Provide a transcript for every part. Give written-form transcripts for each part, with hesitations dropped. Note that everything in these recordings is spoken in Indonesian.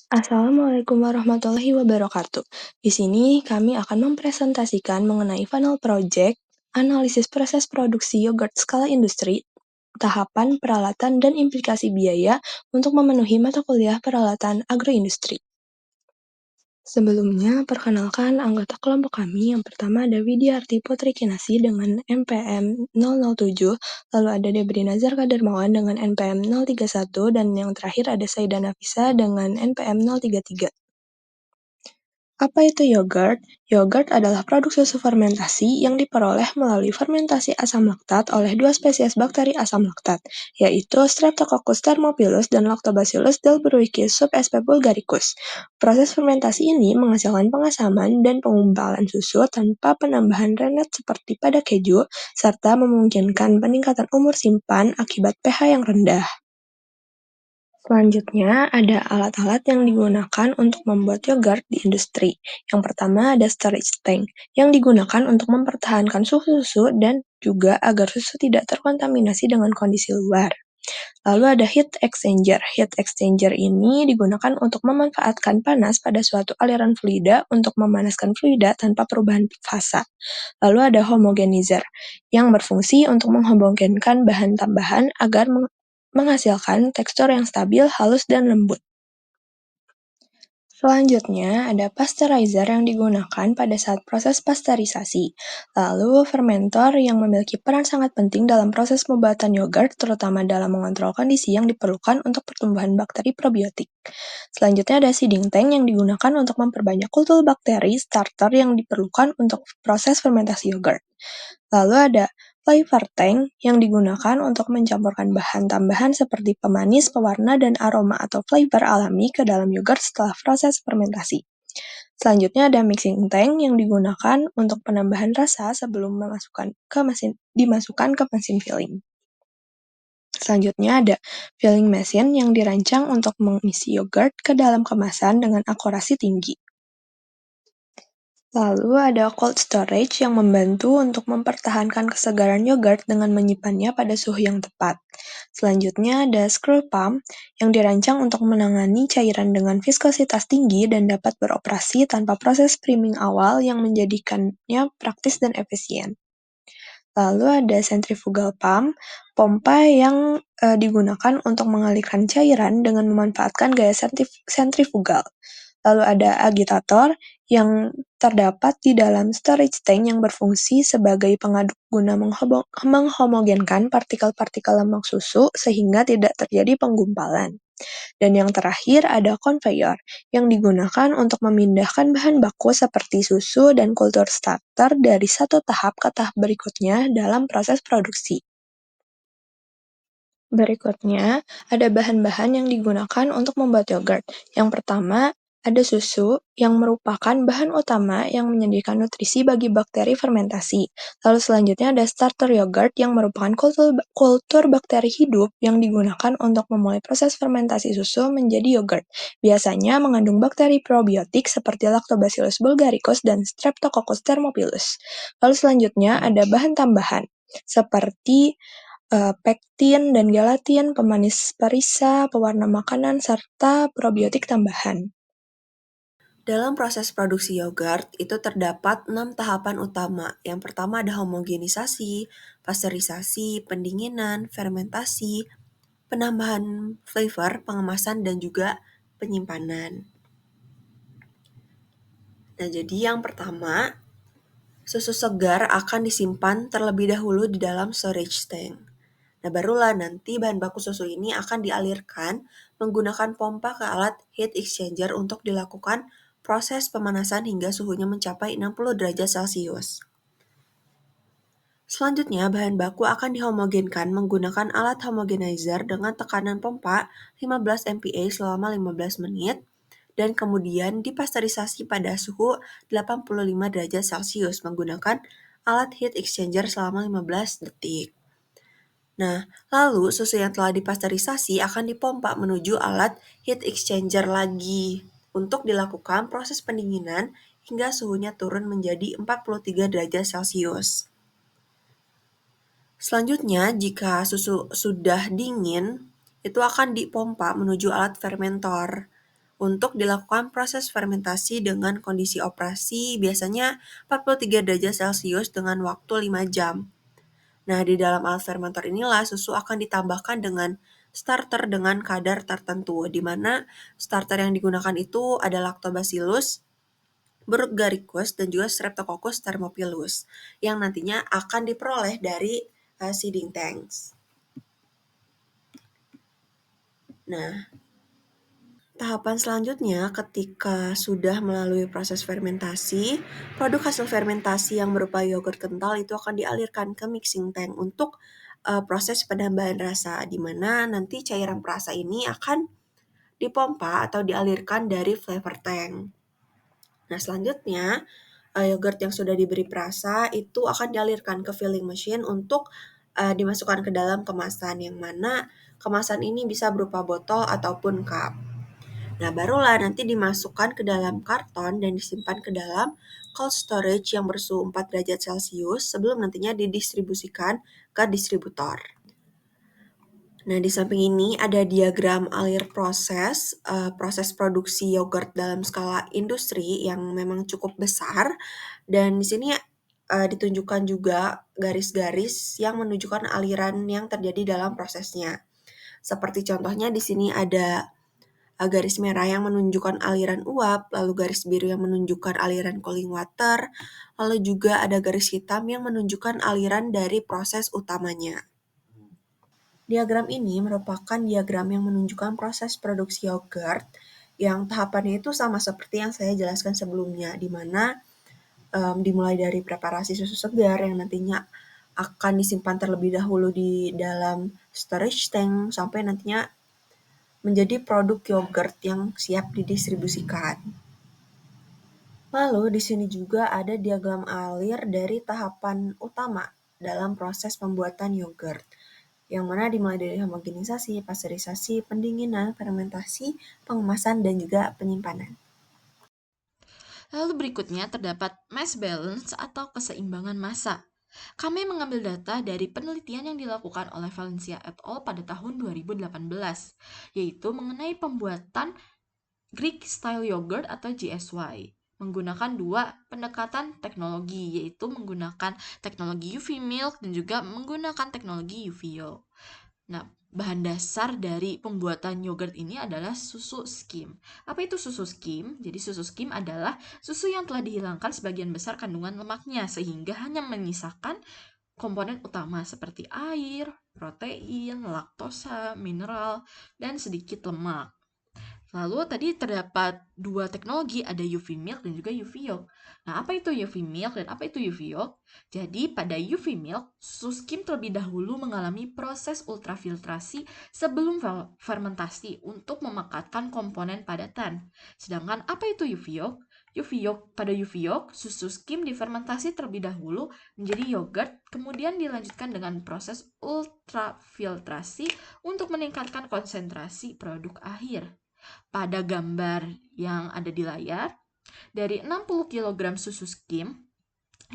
Assalamualaikum warahmatullahi wabarakatuh. Di sini kami akan mempresentasikan mengenai funnel project, analisis proses produksi yogurt skala industri, tahapan peralatan dan implikasi biaya untuk memenuhi mata kuliah peralatan agroindustri. Sebelumnya, perkenalkan anggota kelompok kami. Yang pertama ada Widyarti Putri Kinasi dengan NPM 007, lalu ada Debri Nazar Kadarmawan dengan NPM 031, dan yang terakhir ada Saida Nafisa dengan NPM 033. Apa itu yogurt? Yogurt adalah produk susu fermentasi yang diperoleh melalui fermentasi asam laktat oleh dua spesies bakteri asam laktat, yaitu Streptococcus thermophilus dan Lactobacillus delbruichis sub sp. bulgaricus. Proses fermentasi ini menghasilkan pengasaman dan penggumpalan susu tanpa penambahan rennet seperti pada keju, serta memungkinkan peningkatan umur simpan akibat pH yang rendah. Selanjutnya, ada alat-alat yang digunakan untuk membuat yogurt di industri. Yang pertama ada storage tank, yang digunakan untuk mempertahankan suhu susu dan juga agar susu tidak terkontaminasi dengan kondisi luar. Lalu ada heat exchanger. Heat exchanger ini digunakan untuk memanfaatkan panas pada suatu aliran fluida untuk memanaskan fluida tanpa perubahan fasa. Lalu ada homogenizer, yang berfungsi untuk menghomogenkan bahan tambahan agar menghasilkan tekstur yang stabil, halus, dan lembut. Selanjutnya, ada pasteurizer yang digunakan pada saat proses pasteurisasi. Lalu, fermentor yang memiliki peran sangat penting dalam proses pembuatan yogurt, terutama dalam mengontrol kondisi yang diperlukan untuk pertumbuhan bakteri probiotik. Selanjutnya ada seeding tank yang digunakan untuk memperbanyak kultur bakteri starter yang diperlukan untuk proses fermentasi yogurt. Lalu ada flavor tank yang digunakan untuk mencampurkan bahan tambahan seperti pemanis, pewarna, dan aroma atau flavor alami ke dalam yogurt setelah proses fermentasi. Selanjutnya ada mixing tank yang digunakan untuk penambahan rasa sebelum dimasukkan ke mesin filling. Selanjutnya ada filling machine yang dirancang untuk mengisi yogurt ke dalam kemasan dengan akurasi tinggi. Lalu ada cold storage yang membantu untuk mempertahankan kesegaran yogurt dengan menyimpannya pada suhu yang tepat. Selanjutnya ada screw pump yang dirancang untuk menangani cairan dengan viskositas tinggi dan dapat beroperasi tanpa proses priming awal yang menjadikannya praktis dan efisien. Lalu ada centrifugal pump, pompa yang digunakan untuk mengalirkan cairan dengan memanfaatkan gaya sentrifugal. Lalu ada agitator yang terdapat di dalam storage tank yang berfungsi sebagai pengaduk guna menghomogenkan partikel-partikel lemak susu sehingga tidak terjadi penggumpalan. Dan yang terakhir ada conveyor yang digunakan untuk memindahkan bahan baku seperti susu dan kultur starter dari satu tahap ke tahap berikutnya dalam proses produksi. Berikutnya, ada bahan-bahan yang digunakan untuk membuat yogurt. Yang pertama, ada susu yang merupakan bahan utama yang menyediakan nutrisi bagi bakteri fermentasi. Lalu selanjutnya ada starter yogurt yang merupakan kultur bakteri hidup yang digunakan untuk memulai proses fermentasi susu menjadi yogurt. Biasanya mengandung bakteri probiotik seperti Lactobacillus bulgaricus dan Streptococcus thermophilus. Lalu selanjutnya ada bahan tambahan seperti pektin dan gelatin, pemanis perisa, pewarna makanan, serta probiotik tambahan. Dalam proses produksi yogurt, itu terdapat 6 tahapan utama. Yang pertama ada homogenisasi, pasteurisasi, pendinginan, fermentasi, penambahan flavor, pengemasan, dan juga penyimpanan. Nah, jadi yang pertama, susu segar akan disimpan terlebih dahulu di dalam storage tank. Nah, barulah nanti bahan baku susu ini akan dialirkan menggunakan pompa ke alat heat exchanger untuk dilakukan proses pemanasan hingga suhunya mencapai 60 derajat Celcius. Selanjutnya, bahan baku akan dihomogenkan menggunakan alat homogenizer dengan tekanan pompa 15 MPa selama 15 menit dan kemudian dipasteurisasi pada suhu 85 derajat Celcius menggunakan alat heat exchanger selama 15 detik. Nah, lalu susu yang telah dipasteurisasi akan dipompa menuju alat heat exchanger lagi untuk dilakukan proses pendinginan hingga suhunya turun menjadi 43 derajat Celcius. Selanjutnya, jika susu sudah dingin, itu akan dipompa menuju alat fermentor untuk dilakukan proses fermentasi dengan kondisi operasi biasanya 43 derajat Celcius dengan waktu 5 jam. Nah, di dalam alat fermenter inilah susu akan ditambahkan dengan starter dengan kadar tertentu, di mana starter yang digunakan itu ada Lactobacillus, Burglaricus, dan juga Streptococcus thermophilus, yang nantinya akan diperoleh dari seeding tanks. Nah, tahapan selanjutnya ketika sudah melalui proses fermentasi, produk hasil fermentasi yang berupa yogurt kental itu akan dialirkan ke mixing tank untuk proses penambahan rasa, di mana nanti cairan perasa ini akan dipompa atau dialirkan dari flavor tank. Nah, selanjutnya yogurt yang sudah diberi perasa itu akan dialirkan ke filling machine untuk dimasukkan ke dalam kemasan, yang mana kemasan ini bisa berupa botol ataupun cup. Nah, barulah nanti dimasukkan ke dalam karton dan disimpan ke dalam cold storage yang bersuhu 4 derajat Celcius sebelum nantinya didistribusikan ke distributor. Nah, di samping ini ada diagram alir proses produksi yogurt dalam skala industri yang memang cukup besar, dan di sini ditunjukkan juga garis-garis yang menunjukkan aliran yang terjadi dalam prosesnya. Seperti contohnya di sini ada garis merah yang menunjukkan aliran uap, lalu garis biru yang menunjukkan aliran cooling water, lalu juga ada garis hitam yang menunjukkan aliran dari proses utamanya. Diagram ini merupakan diagram yang menunjukkan proses produksi yogurt yang tahapannya itu sama seperti yang saya jelaskan sebelumnya, di mana dimulai dari preparasi susu segar yang nantinya akan disimpan terlebih dahulu di dalam storage tank sampai nantinya menjadi produk yogurt yang siap didistribusikan. Lalu di sini juga ada diagram alir dari tahapan utama dalam proses pembuatan yogurt, yang mana dimulai dari homogenisasi, pasteurisasi, pendinginan, fermentasi, pengemasan, dan juga penyimpanan. Lalu berikutnya terdapat mass balance atau keseimbangan massa. Kami mengambil data dari penelitian yang dilakukan oleh Valencia et al. Pada tahun 2018, yaitu mengenai pembuatan Greek Style Yogurt atau GSY, menggunakan dua pendekatan teknologi, yaitu menggunakan teknologi UV Milk dan juga menggunakan teknologi UV Yolk. Nah, bahan dasar dari pembuatan yogurt ini adalah susu skim. Apa itu susu skim? Jadi susu skim adalah susu yang telah dihilangkan sebagian besar kandungan lemaknya sehingga hanya menyisakan komponen utama seperti air, protein, laktosa, mineral, dan sedikit lemak. Lalu tadi terdapat dua teknologi, ada UV Milk dan juga UV Yolk. Nah, apa itu UV Milk dan apa itu UV Yolk? Jadi, pada UV Milk, susu skim terlebih dahulu mengalami proses ultrafiltrasi sebelum fermentasi untuk memekatkan komponen padatan. Sedangkan apa itu UV Yolk? Pada UV Yolk, susu skim difermentasi terlebih dahulu menjadi yogurt, kemudian dilanjutkan dengan proses ultrafiltrasi untuk meningkatkan konsentrasi produk akhir. Pada gambar yang ada di layar, dari 60 kg susu skim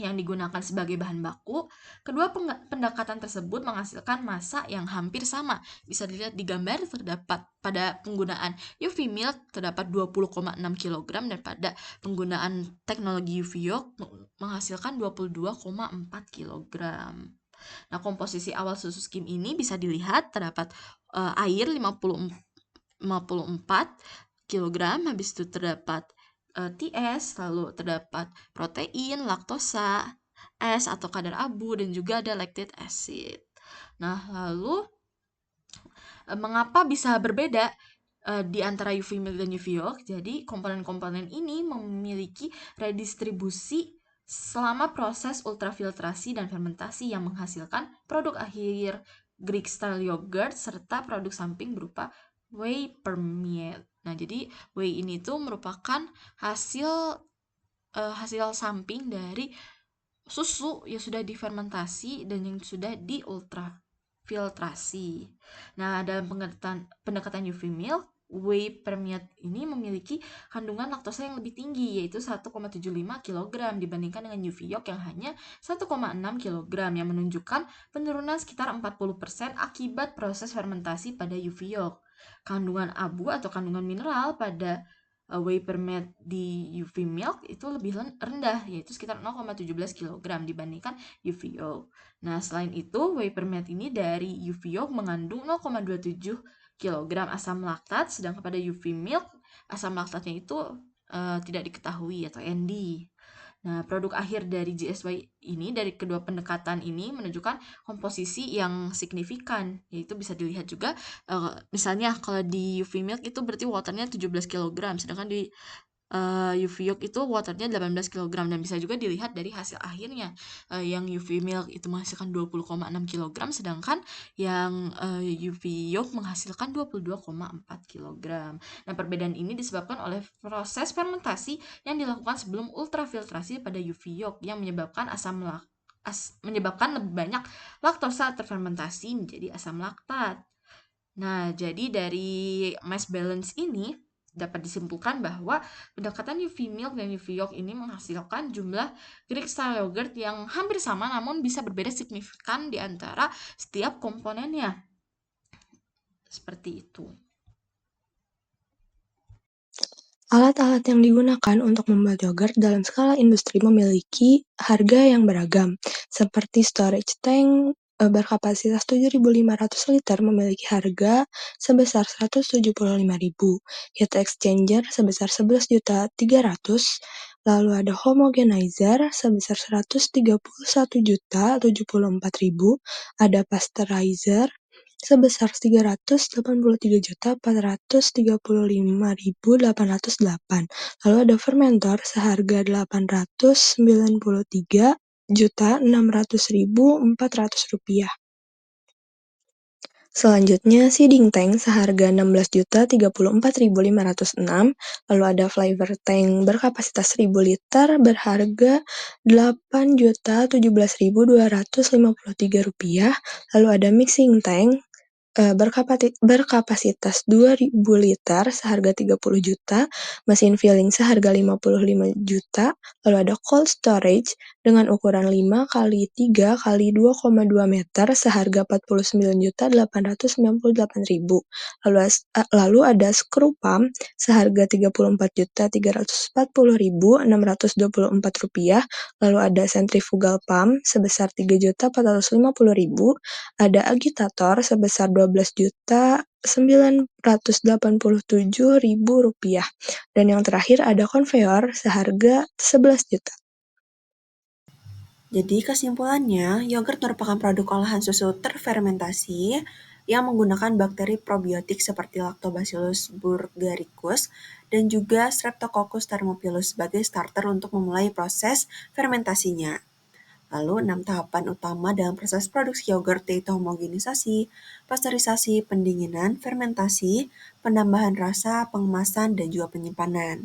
yang digunakan sebagai bahan baku, kedua pendekatan tersebut menghasilkan massa yang hampir sama. Bisa dilihat di gambar, terdapat pada penggunaan UV Milk terdapat 20,6 kg dan pada penggunaan teknologi UV Yolk menghasilkan 22,4 kg. Nah, komposisi awal susu skim ini bisa dilihat terdapat air 54 kg, habis itu terdapat TS, lalu terdapat protein, laktosa, es atau kadar abu, dan juga ada lactic acid. Nah, lalu mengapa bisa berbeda di antara UV Milk dan UV Yolk? Jadi, komponen-komponen ini memiliki redistribusi selama proses ultrafiltrasi dan fermentasi yang menghasilkan produk akhir Greek Style Yogurt serta produk samping berupa whey permeate. Nah, jadi whey ini tuh merupakan hasil samping dari susu yang sudah difermentasi dan yang sudah di ultrafiltrasi. Nah, dalam pendekatan UV Milk, whey permeate ini memiliki kandungan laktosa yang lebih tinggi, yaitu 1,75 kg dibandingkan dengan UV Yolk yang hanya 1,6 kg, yang menunjukkan penurunan sekitar 40% akibat proses fermentasi pada UV Yolk. Kandungan abu atau kandungan mineral pada whey permade di UV milk itu lebih rendah, yaitu sekitar 0,17 kg dibandingkan UV yolk. Nah, selain itu, whey permade ini dari UV yolk mengandung 0,27 kg asam laktat, sedangkan pada UV milk asam laktatnya itu tidak diketahui atau ND. Nah, produk akhir dari GSY ini, dari kedua pendekatan ini menunjukkan komposisi yang signifikan, yaitu bisa dilihat juga, misalnya kalau di UV milk itu berarti waternya 17 kg, sedangkan di UV yolk itu waternya 18 kg, dan bisa juga dilihat dari hasil akhirnya, yang UV milk itu menghasilkan 20,6 kg, sedangkan yang UV yolk menghasilkan 22,4 kg. Nah, perbedaan ini disebabkan oleh proses fermentasi yang dilakukan sebelum ultrafiltrasi pada UV yolk yang menyebabkan menyebabkan lebih banyak laktosa terfermentasi menjadi asam laktat. Nah, jadi dari mass balance ini dapat disimpulkan bahwa pendekatan UV milk dan UV yolk ini menghasilkan jumlah Greek style yogurt yang hampir sama namun bisa berbeda signifikan di antara setiap komponennya. Seperti itu. Alat-alat yang digunakan untuk membuat yogurt dalam skala industri memiliki harga yang beragam, seperti storage tank berkapasitas 7.500 liter memiliki harga sebesar 175.000, heat exchanger sebesar 11.300.000, lalu ada homogenizer sebesar 131.074.000, ada pasteurizer sebesar 383.435.808. Lalu ada fermentor seharga 893.600.400 rupiah. Selanjutnya seeding tank seharga 16.034.506. Lalu ada flavor tank berkapasitas 1.000 liter berharga 8.017.253 rupiah. Lalu ada mixing tank berkapasitas 2.000 liter seharga 30 juta, mesin filling seharga 55 juta, lalu ada cold storage dengan ukuran 5 kali 3 kali 2,2 meter seharga 49.898.000. Lalu ada screw pump seharga 34.340.624 rupiah, lalu ada centrifugal pump sebesar 3.450.000, ada agitator sebesar 12.987.000 rupiah. Dan yang terakhir ada konveyor seharga 11 juta. Jadi kesimpulannya, yogurt merupakan produk olahan susu terfermentasi yang menggunakan bakteri probiotik seperti Lactobacillus burgharicus dan juga Streptococcus thermophilus sebagai starter untuk memulai proses fermentasinya. Lalu 6 tahapan utama dalam proses produksi yogurt yaitu homogenisasi, pasteurisasi, pendinginan, fermentasi, penambahan rasa, pengemasan, dan juga penyimpanan.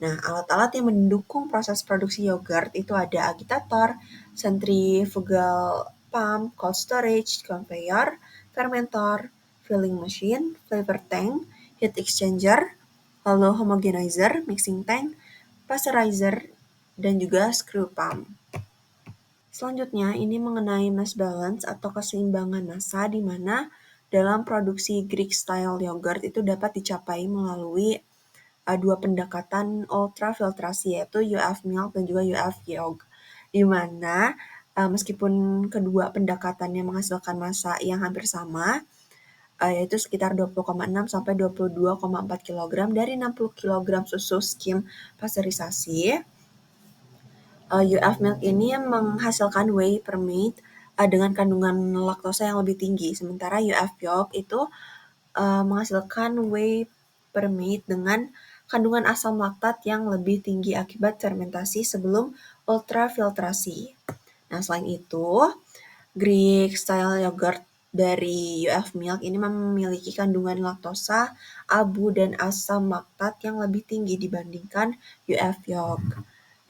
Nah, alat-alat yang mendukung proses produksi yogurt itu ada agitator, centrifugal pump, cold storage, conveyor, fermentor, filling machine, flavor tank, heat exchanger, lalu homogenizer, mixing tank, pasteurizer, dan juga screw pump. Selanjutnya, ini mengenai mass balance atau keseimbangan massa di mana dalam produksi Greek style yogurt itu dapat dicapai melalui dua pendekatan ultrafiltrasi yaitu UF milk dan juga UF yolk. Di mana meskipun kedua pendekatannya menghasilkan massa yang hampir sama, yaitu sekitar 20,6 sampai 22,4 kg dari 60 kg susu skim pasteurisasi, UF milk ini menghasilkan whey permade dengan kandungan laktosa yang lebih tinggi, sementara UF yolk itu menghasilkan whey permade dengan kandungan asam laktat yang lebih tinggi akibat fermentasi sebelum ultrafiltrasi. Nah, selain itu, Greek style yogurt dari UF milk ini memiliki kandungan laktosa, abu, dan asam laktat yang lebih tinggi dibandingkan UF yolk.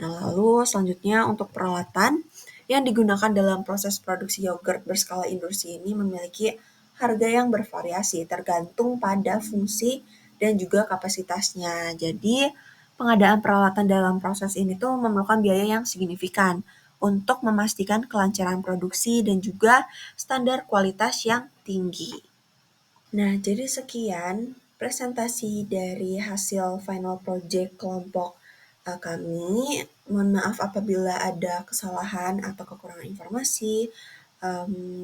Nah, lalu selanjutnya untuk peralatan yang digunakan dalam proses produksi yogurt berskala industri ini memiliki harga yang bervariasi tergantung pada fungsi dan juga kapasitasnya. Jadi, pengadaan peralatan dalam proses ini tuh memerlukan biaya yang signifikan untuk memastikan kelancaran produksi dan juga standar kualitas yang tinggi. Nah, jadi sekian presentasi dari hasil final project kelompok kami. Mohon maaf apabila ada kesalahan atau kekurangan informasi.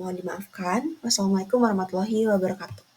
Mohon dimaafkan. Wassalamualaikum warahmatullahi wabarakatuh.